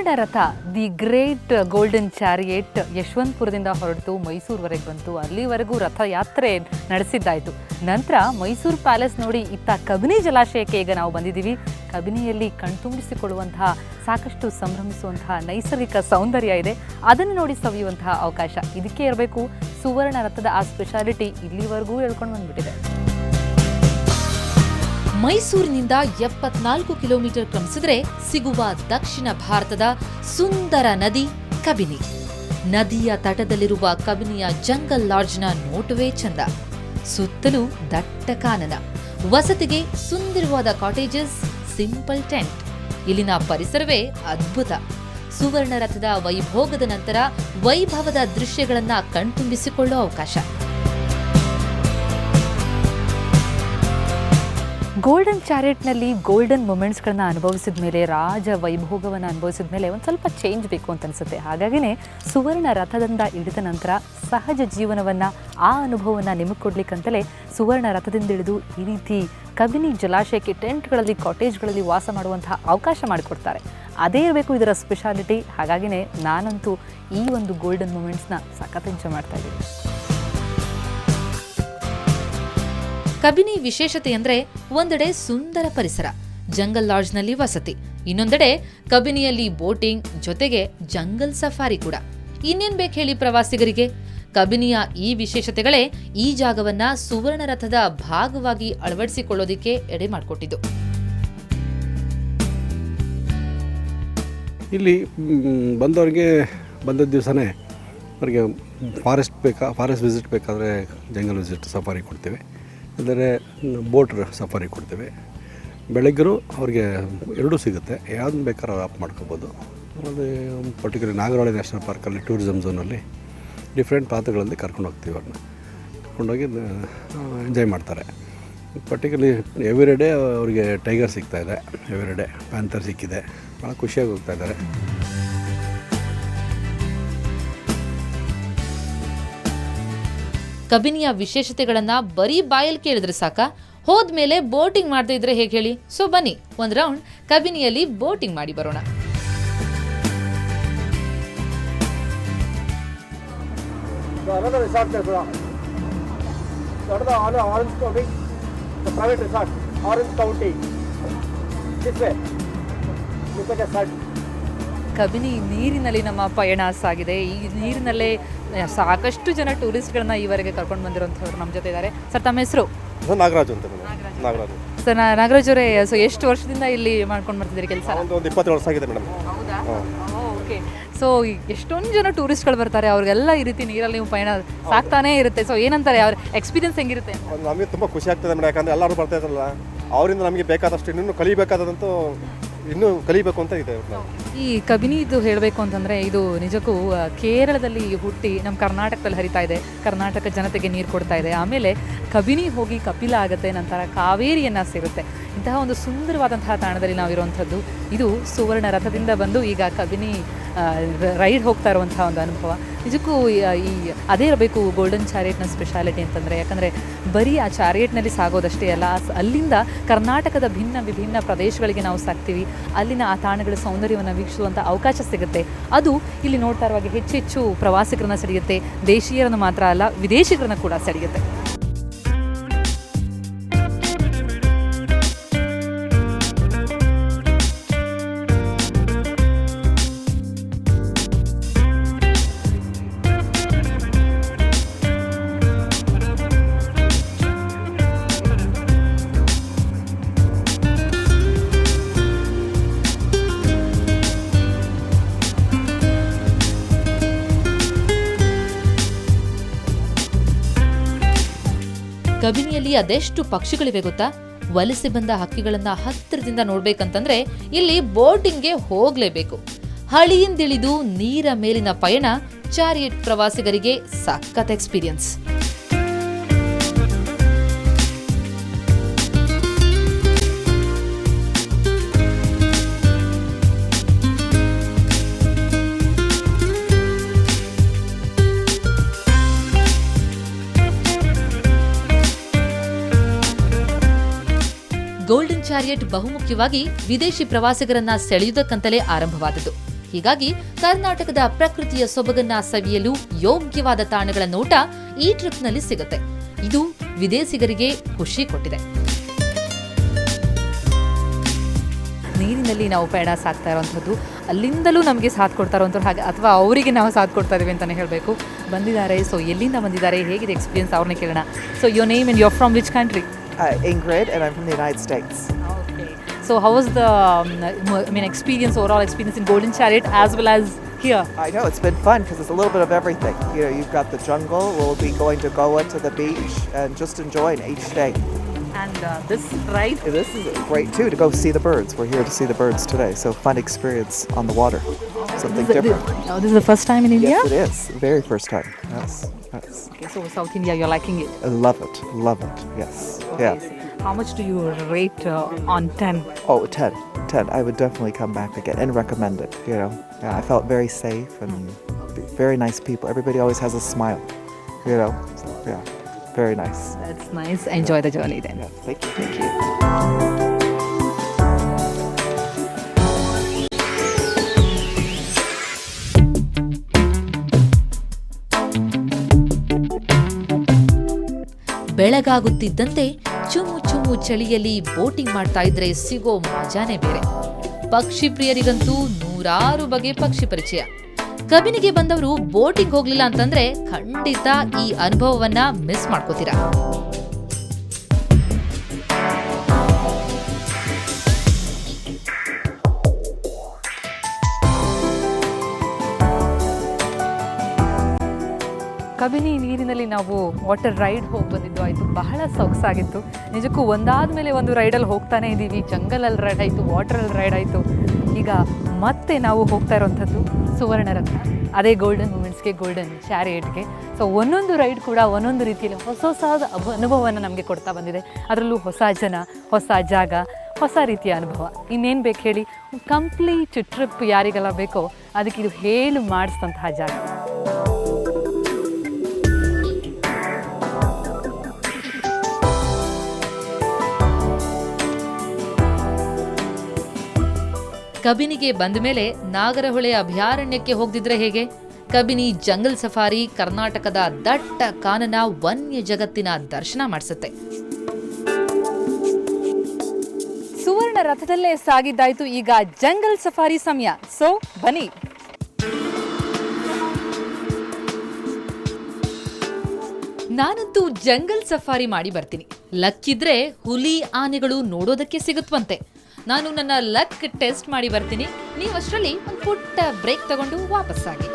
ಸುವರ್ಣ ರಥ the great golden chariot ಯಶವಂತಪುರದಿಂದ ಹೊರಟು ಮೈಸೂರುವರೆಗೆ ಬಂತು. ಅಲ್ಲಿವರೆಗೂ ರಥಯಾತ್ರೆ ನಡೆಸಿದ್ದಾಯಿತು. ನಂತರ ಮೈಸೂರು ಪ್ಯಾಲೇಸ್ ನೋಡಿ ಇತ್ತ ಕಬಿನಿ ಜಲಾಶಯಕ್ಕೆ ಈಗ ನಾವು ಬಂದಿದ್ದೀವಿ. ಕಬಿನಿಯಲ್ಲಿ ಕಣ್ತುಂಬಿಸಿಕೊಳ್ಳುವಂತಹ ಸಾಕಷ್ಟು ಸಂಭ್ರಮಿಸುವಂತಹ ನೈಸರ್ಗಿಕ ಸೌಂದರ್ಯ ಇದೆ. ಅದನ್ನು ನೋಡಿ ಸವಿಯುವಂತಹ ಅವಕಾಶ ಇದಕ್ಕೆ ಇರಬೇಕು. ಸುವರ್ಣ ರಥದ ಆ ಸ್ಪೆಷಾಲಿಟಿ ಇಲ್ಲಿವರೆಗೂ ಹೇಳ್ಕೊಂಡು ಬಂದ್ಬಿಟ್ಟಿದೆ. ಮೈಸೂರಿನಿಂದ 74 ಕಿಲೋಮೀಟರ್ ಕ್ರಮಿಸಿದ್ರೆ ಸಿಗುವ ದಕ್ಷಿಣ ಭಾರತದ ಸುಂದರ ನದಿ ಕಬಿನಿ. ನದಿಯ ತಟದಲ್ಲಿರುವ ಕಬಿನಿಯ ಜಂಗಲ್ ಲಾಡ್ಜ್ನ ನೋಟವೇ ಚಂದ. ಸುತ್ತಲೂ ದಟ್ಟ ಕಾನನ, ವಸತಿಗೆ ಸುಂದರವಾದ ಕಾಟೇಜಸ್, ಸಿಂಪಲ್ ಟೆಂಟ್. ಇಲ್ಲಿನ ಪರಿಸರವೇ ಅದ್ಭುತ. ಸುವರ್ಣ ರಥದ ವೈಭೋಗದ ನಂತರ ವೈಭವದ ದೃಶ್ಯಗಳನ್ನ ಕಣ್ತುಂಬಿಸಿಕೊಳ್ಳೋ ಅವಕಾಶ. ಗೋಲ್ಡನ್ ಚಾರಿಯಟ್ನಲ್ಲಿ ಗೋಲ್ಡನ್ ಮೊಮೆಂಟ್ಸ್ಗಳನ್ನ ಅನುಭವಿಸಿದ ಮೇಲೆ, ರಾಜ ವೈಭೋಗವನ್ನು ಅನುಭವಿಸಿದ ಮೇಲೆ ಒಂದು ಸ್ವಲ್ಪ ಚೇಂಜ್ ಬೇಕು ಅಂತ ಅನಿಸುತ್ತೆ. ಹಾಗಾಗಿನೇ ಸುವರ್ಣ ರಥದಿಂದ ಇಳಿದ ನಂತರ ಸಹಜ ಜೀವನವನ್ನು, ಆ ಅನುಭವವನ್ನು ನಿಮಗೆ ಕೊಡ್ಲಿಕ್ಕಂತಲೇ ಸುವರ್ಣ ರಥದಿಂದ ಇಳಿದು ಈ ರೀತಿ ಕಬಿನಿ ಜಲಾಶಯಕ್ಕೆ ಟೆಂಟ್ಗಳಲ್ಲಿ, ಕಾಟೇಜ್ಗಳಲ್ಲಿ ವಾಸ ಮಾಡುವಂತಹ ಅವಕಾಶ ಮಾಡಿಕೊಡ್ತಾರೆ. ಅದೇ ಇರಬೇಕು ಇದರ ಸ್ಪೆಷಾಲಿಟಿ. ಹಾಗಾಗಿನೇ ನಾನಂತೂ ಈ ಒಂದು ಗೋಲ್ಡನ್ ಮೊಮೆಂಟ್ಸ್ನ ಸಖತ್ ಎಂಜಾಯ್ ಮಾಡ್ತಾ ಇದ್ದೀನಿ. ಕಬಿನಿ ವಿಶೇಷತೆ ಅಂದ್ರೆ ಒಂದೆಡೆ ಸುಂದರ ಪರಿಸರ, ಜಂಗಲ್ ಲಾಡ್ಜ್ನಲ್ಲಿ ವಸತಿ, ಇನ್ನೊಂದೆಡೆ ಕಬಿನಿಯಲ್ಲಿ ಬೋಟಿಂಗ್ ಜೊತೆಗೆ ಜಂಗಲ್ ಸಫಾರಿ ಕೂಡ. ಇನ್ನೇನ್ ಬೇಕು ಹೇಳಿ ಪ್ರವಾಸಿಗರಿಗೆ? ಕಬಿನಿಯ ಈ ವಿಶೇಷತೆಗಳೇ ಈ ಜಾಗವನ್ನ ಸುವರ್ಣ ರಥದ ಭಾಗವಾಗಿ ಅಳವಡಿಸಿಕೊಳ್ಳೋದಿಕ್ಕೆ ಎಡೆ ಮಾಡಿಕೊಟ್ಟಿದ್ದು. ಇಲ್ಲಿ ಬಂದವರಿಗೆ ಬಂದದ ದಿವಸನೇ ಅವರಿಗೆ ಫಾರೆಸ್ಟ್ ವಿಸಿಟ್ ಬೇಕಾದರೆ ಜಂಗಲ್ ವಿಸಿಟ್ ಸಫಾರಿ ಕೊಡ್ತೀವಿ, ಅಂದರೆ ಬೋಟ್ ಸಫಾರಿ ಕೊಡ್ತೀವಿ. ಬೆಳಗ್ಗೆರೂ ಅವ್ರಿಗೆ ಎರಡೂ ಸಿಗುತ್ತೆ, ಯಾವ್ದು ಬೇಕಾದ್ರೂ ಆಪ್ ಮಾಡ್ಕೋಬೋದು. ಆಮೇಲೆ ಪರ್ಟಿಕ್ಯುಲರ್ ನಾಗರಹೊಳೆ ನ್ಯಾಷನಲ್ ಪಾರ್ಕಲ್ಲಿ ಟೂರಿಸಮ್ ಝೋನಲ್ಲಿ ಡಿಫ್ರೆಂಟ್ ಪಾತ್ರಗಳಲ್ಲಿ ಕರ್ಕೊಂಡು ಹೋಗ್ತೀವಿ. ಅವ್ರನ್ನ ಕರ್ಕೊಂಡೋಗಿ ಎಂಜಾಯ್ ಮಾಡ್ತಾರೆ. ಪರ್ಟಿಕ್ಯುಲರ್ಲಿ ಎವ್ರಿ ಡೇ ಅವರಿಗೆ ಟೈಗರ್ ಸಿಗ್ತಾಯಿದೆ, ಎವ್ರಿ ಡೇ ಪ್ಯಾಂಥರ್ ಸಿಕ್ಕಿದೆ, ಭಾಳ ಖುಷಿಯಾಗಿ ಹೋಗ್ತಾ ಇದ್ದಾರೆ. ಕಬಿನಿಯ ವಿಶೇಷತೆಗಳನ್ನ ಬರೀ ಬಾಯಲ್ಲಿ ಕೇಳಿದ್ರೆ ಸಾಕ? ಹೋದ್ಮೇಲೆ ಬೋಟಿಂಗ್ ಮಾಡದೇ ಇದ್ರೆ ಹೇಗೆ ಹೇಳಿ? ಸೊ ಬನ್ನಿ ಒಂದ್ ರೌಂಡ್ ಕಬಿನಿಯಲ್ಲಿ ಬೋಟಿಂಗ್ ಮಾಡಿ ಬರೋಣ. ಕಬಿನಿ ನೀರಿನಲ್ಲಿ ನಮ್ಮ ಪಯಣ ಸಾಗಿದೆ. ಈ ನೀರಿನಲ್ಲೇ ಸಾಕಷ್ಟು ಜನ ಟೂರಿಸ್ಟ್ಗಳನ್ನ ಈವರೆಗೆ ಕರ್ಕೊಂಡು ಬಂದಿರುವಂಥವ್ರು ನಮ್ಮ ಜೊತೆ ಇದ್ದಾರೆ. ಸರ್, ತಮ್ಮ ಹೆಸರು? ನಾಗರಾಜ್ ಅಂತ. ನಾಗರಾಜ್ ಸರ್, ನಾಗರಾಜ್ ಅವರೇ, ಸೊ ಎಷ್ಟು ವರ್ಷದಿಂದ ಇಲ್ಲಿ ಮಾಡ್ಕೊಂಡು ಬರ್ತಿದ್ದೀರಿ ಕೆಲಸ? ಒಂದು 20 ವರ್ಷ ಆಗಿದೆ ಮೇಡಮ್. ಹೌದಾ? ಓಕೆ. ಸೊ ಎಷ್ಟೊಂದು ಜನ ಟೂರಿಸ್ಟ್ಗಳು ಬರ್ತಾರೆ, ಅವ್ರಿಗೆಲ್ಲ ಈ ರೀತಿ ನೀರಲ್ಲಿ ನೀವು ಪಯಣ ಸಾಕ್ತಾನೇ ಇರುತ್ತೆ. ಸೊ ಏನಂತಾರೆ, ಅವ್ರ ಎಕ್ಸ್ಪೀರಿಯನ್ಸ್ ಹೆಂಗಿರುತ್ತೆ? ನಮಗೆ ತುಂಬ ಖುಷಿ ಆಗ್ತದೆ ಮೇಡಮ್, ಯಾಕಂದರೆ ಎಲ್ಲರೂ ಬರ್ತಾ ಇದ್ದಾರಲ್ಲ, ಅವರಿಂದ ನಮಗೆ ಬೇಕಾದಷ್ಟು ಇನ್ನೂ ಕಲಿಬೇಕಾದಂತೂ ಇನ್ನೂ ಕಲಿಬೇಕು ಅಂತ ಇದೆ. ಈ ಕಬಿನಿದು ಹೇಳಬೇಕು ಅಂತಂದರೆ, ಇದು ನಿಜಕ್ಕೂ ಕೇರಳದಲ್ಲಿ ಹುಟ್ಟಿ ನಮ್ಮ ಕರ್ನಾಟಕದಲ್ಲಿ ಹರಿತಾ ಇದೆ, ಕರ್ನಾಟಕ ಜನತೆಗೆ ನೀರು ಕೊಡ್ತಾ ಇದೆ. ಆಮೇಲೆ ಕಬಿನಿ ಹೋಗಿ ಕಪಿಲ ಆಗುತ್ತೆ, ನಂತರ ಕಾವೇರಿಯನ್ನು ಸೇರುತ್ತೆ. ಇಂತಹ ಒಂದು ಸುಂದರವಾದಂತಹ ತಾಣದಲ್ಲಿ ನಾವಿರುವಂಥದ್ದು. ಇದು ಸುವರ್ಣ ರಥದಿಂದ ಬಂದು ಈಗ ಕಬಿನಿ ರೈಡ್ ಹೋಗ್ತಾ ಇರುವಂತಹ ಒಂದು ಅನುಭವ. ನಿಜಕ್ಕೂ ಈ ಅದೇ ಇರಬೇಕು ಗೋಲ್ಡನ್ ಚಾರಿಯಟ್ನ ಸ್ಪೆಷಾಲಿಟಿ ಅಂತಂದರೆ. ಯಾಕಂದರೆ ಬರೀ ಆ ಚಾರಿಯಟ್ನಲ್ಲಿ ಸಾಗೋದಷ್ಟೇ ಅಲ್ಲ, ಅಲ್ಲಿಂದ ಕರ್ನಾಟಕದ ವಿಭಿನ್ನ ಪ್ರದೇಶಗಳಿಗೆ ನಾವು ಸಾಕ್ತೀವಿ. ಅಲ್ಲಿನ ಆ ತಾಣಗಳ ಸೌಂದರ್ಯವನ್ನು ವೀಕ್ಷಿಸುವಂಥ ಅವಕಾಶ ಸಿಗುತ್ತೆ. ಅದು ಇಲ್ಲಿ ನೋಡ್ತಾ ಇರುವಾಗ ಹೆಚ್ಚೆಚ್ಚು ಪ್ರವಾಸಿಗರನ್ನ ಸೆಳೆಯುತ್ತೆ. ದೇಶೀಯರನ್ನು ಮಾತ್ರ ಅಲ್ಲ, ವಿದೇಶಿಗರನ್ನು ಕೂಡ ಸೆಳೆಯುತ್ತೆ. ಕಬಿನಿಯಲ್ಲಿ ಅದೆಷ್ಟು ಪಕ್ಷಿಗಳಿವೆ ಗೊತ್ತಾ? ವಲಸೆ ಬಂದ ಹಕ್ಕಿಗಳನ್ನ ಹತ್ತಿರದಿಂದ ನೋಡ್ಬೇಕಂತಂದ್ರೆ ಇಲ್ಲಿ ಬೋಟಿಂಗ್ಗೆ ಹೋಗ್ಲೇಬೇಕು. ಹಳಿಯಿಂದಿಳಿದು ನೀರ ಮೇಲಿನ ಪಯಣ ಚಾರಿಯಟ್ ಪ್ರವಾಸಿಗರಿಗೆ ಸಖತ್ ಎಕ್ಸ್ಪೀರಿಯನ್ಸ್. ಗೋಲ್ಡನ್ ಚಾರಿಯಟ್ ಬಹುಮುಖ್ಯವಾಗಿ ವಿದೇಶಿ ಪ್ರವಾಸಿಗರನ್ನ ಸೆಳೆಯುವುದಕ್ಕಂತಲೇ ಆರಂಭವಾದದ್ದು. ಹೀಗಾಗಿ ಕರ್ನಾಟಕದ ಪ್ರಕೃತಿಯ ಸೊಬಗನ್ನ ಸವಿಯಲು ಯೋಗ್ಯವಾದ ತಾಣಗಳ ನೋಟ ಈ ಟ್ರಿಪ್ನಲ್ಲಿ ಸಿಗುತ್ತೆ. ಇದು ವಿದೇಶಿಗರಿಗೆ ಖುಷಿ ಕೊಟ್ಟಿದೆ. ನೀರಿನಲ್ಲಿ ನಾವು ಪಯಣ ಸಾಕ್ತಾ ಇರೋವಂಥದ್ದು, ಅಲ್ಲಿಂದಲೂ ನಮಗೆ ಸಾಥ್ ಕೊಡ್ತಾ ಇರೋವಂಥವ್ರು, ಹಾಗೆ ಅಥವಾ ಅವರಿಗೆ ನಾವು ಸಾಥ್ ಕೊಡ್ತಾ ಇದ್ದೀವಿ ಅಂತಲೇ ಹೇಳಬೇಕು. ಬಂದಿದ್ದಾರೆ, ಸೊ ಎಲ್ಲಿಂದ ಬಂದಿದ್ದಾರೆ, ಹೇಗಿದೆ ಎಕ್ಸ್ಪೀರಿಯನ್ಸ್ ಅವ್ರನ್ನ ಕೇಳೋಣ. So your name and you're from which country? Ingrid, and I'm from the United States. Okay. So how was the experience, overall experience in Golden Chariot as well as here? I know it's been fun because it's a little bit of everything. You know, you've got the jungle. We'll be going to Goa to the beach and just enjoying each day. And this ride? This is great too to go see the birds. We're here to see the birds today, so fun experience on the water. Something different. This is the first time in India? Yes, it is. Very first time. Yes. Okay, so South India, you're liking it? I love it. Love it. Yes. Okay, Yeah. so how much do you rate on 10? Oh, 10. 10. I would definitely come back again and recommend it. You know, yeah, I felt very safe and very nice people. Everybody always has a smile. You know, so, yeah, very nice. That's nice. Enjoy the journey then. Yeah, thank you. Thank you. ಬೆಳಗಾಗುತ್ತಿದ್ದಂತೆ ಚುಮ್ಮು ಚುಮ್ಮು ಚಳಿಯಲ್ಲಿ boating ಮಾಡ್ತಾ ಇದ್ರೆ ಸಿಗೋ ಮಜಾನೇ ಬೇರೆ. ಪಕ್ಷಿ ಪ್ರಿಯರಿಗಂತೂ ನೂರಾರು ಬಗೆ ಪಕ್ಷಿ ಪರಿಚಯ. ಕಬಿನಿಗೆ ಬಂದವರು ಬೋಟಿಂಗ್ ಹೋಗ್ಲಿಲ್ಲ ಅಂತಂದ್ರೆ ಖಂಡಿತ ಈ ಅನುಭವವನ್ನ ಮಿಸ್ ಮಾಡ್ಕೋತೀರಾ. ಕಬಿನಿ ನೀರಿನಲ್ಲಿ ನಾವು ವಾಟರ್ ರೈಡ್ ಹೋಗಿ ಬಂದಿದ್ದು ಆಯಿತು, ಬಹಳ ಸೊಗಸಾಗಿತ್ತು ನಿಜಕ್ಕೂ. ಒಂದಾದ ಮೇಲೆ ಒಂದು ರೈಡಲ್ಲಿ ಹೋಗ್ತಾನೆ ಇದ್ದೀವಿ. ಜಂಗಲಲ್ಲಿ ರೈಡ್ ಆಯಿತು, ವಾಟರಲ್ಲಿ ರೈಡ್ ಆಯಿತು. ಈಗ ಮತ್ತೆ ನಾವು ಹೋಗ್ತಾ ಇರೋವಂಥದ್ದು ಸುವರ್ಣ ರತ್ನ, ಅದೇ ಗೋಲ್ಡನ್ ಮೂಮೆಂಟ್ಸ್ಗೆ, ಗೋಲ್ಡನ್ ಚಾರಿಯೇಟ್ಗೆ. ಸೊ ಒಂದೊಂದು ರೈಡ್ ಕೂಡ ಒಂದೊಂದು ರೀತಿಯಲ್ಲಿ ಹೊಸ ಹೊಸ ಅನುಭವವನ್ನು ನಮಗೆ ಕೊಡ್ತಾ ಬಂದಿದೆ. ಅದರಲ್ಲೂ ಹೊಸ ಜನ, ಹೊಸ ಜಾಗ, ಹೊಸ ರೀತಿಯ ಅನುಭವ. ಇನ್ನೇನು ಬೇಕು ಹೇಳಿ, ಕಂಪ್ಲೀಟ್ ಟ್ರಿಪ್ ಯಾರಿಗೆಲ್ಲ ಬೇಕೋ ಅದಕ್ಕೆ ಇದು ಹೇಳು ಮಾಡಿಸಿದಂತಹ ಜಾಗ. ಕಬಿನಿಗೆ ಬಂದ ಮೇಲೆ ನಾಗರಹೊಳೆ ಅಭಯಾರಣ್ಯಕ್ಕೆ ಹೋಗದಿದ್ರೆ ಹೇಗೆ? ಕಬಿನಿ ಜಂಗಲ್ ಸಫಾರಿ ಕರ್ನಾಟಕದ ದಟ್ಟ ಕಾನನ ವನ್ಯ ಜಗತ್ತಿನ ದರ್ಶನ ಮಾಡಿಸುತ್ತೆ. ಸುವರ್ಣ ರಥದಲ್ಲೇ ಸಾಗಿದ್ದಾಯ್ತು, ಈಗ ಜಂಗಲ್ ಸಫಾರಿ ಸಮಯ. ಸೊ ಬನ್ನಿ. ನಾನಂತೂ ಜಂಗಲ್ ಸಫಾರಿ ಮಾಡಿ ಬರ್ತೀನಿ. ಲಕ್ಕಿದ್ರೆ ಹುಲಿ ಆನೆಗಳು ನೋಡೋದಕ್ಕೆ ಸಿಗುತ್ತವಂತೆ. ನಾನು ನನ್ನ ಲಕ್ ಟೆಸ್ಟ್ ಮಾಡಿ ಬರ್ತೀನಿ. ನೀವು ಅಷ್ಟರಲ್ಲಿ ಒಂದು ಪುಟ್ಟ ಬ್ರೇಕ್ ತಗೊಂಡು ವಾಪಸ್ಸಾಗಿ.